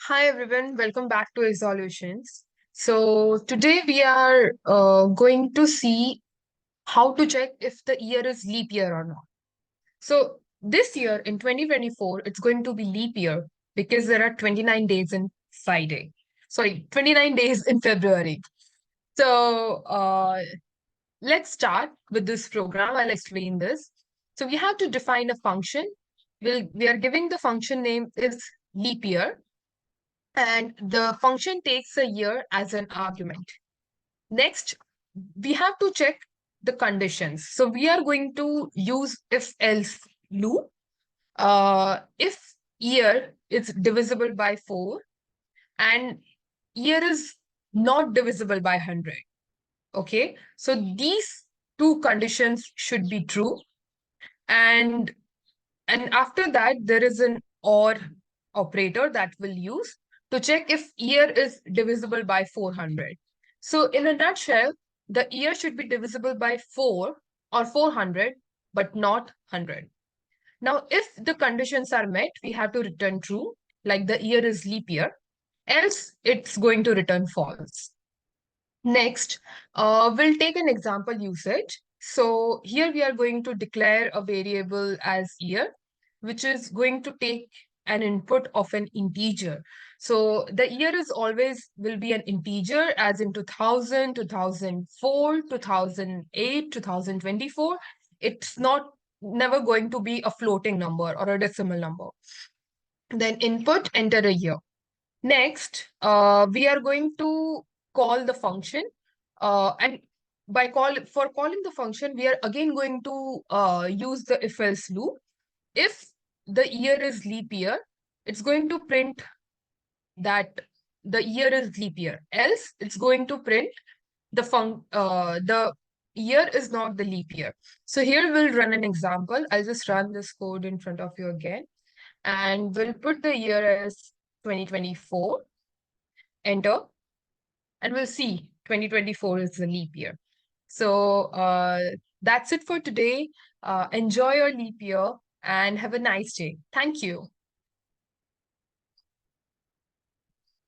Hi everyone, welcome back to Resolutions. So today we are going to see how to check if the year is leap year or not. So this year in 2024, it's going to be leap year because there are 29 days in Friday. Sorry, 29 days in February. So let's start with this program. I'll explain this. So we have to define a function. We are giving the function name is leap year and the function takes a year as an argument. Next, we have to check the conditions. So we are going to use if else loop. If year is divisible by 4 and year is not divisible by 100. Okay, so these two conditions should be true. And And after that, there is an OR operator that we'll use to check if year is divisible by 400. So in a nutshell, the year should be divisible by 4 or 400, but not 100. Now, if the conditions are met, we have to return true, like the year is leap year, else it's going to return false. Next, we'll take an example usage. So here we are going to declare a variable as year, which is going to take an input of an integer. So the year is always will be an integer as in 2000, 2004, 2008, 2024. It's not never going to be a floating number or a decimal number. Then input, enter a year. Next, we are going to call the function, and for calling the function, we are again going to use the if else loop. If the year is leap year, it's going to print that the year is leap year. Else, it's going to print the year is not the leap year. So here we'll run an example. I'll just run this code in front of you again, and we'll put the year as 2024. Enter, and we'll see 2024 is the leap year. So that's it for today. Enjoy your leap year and have a nice day. Thank you.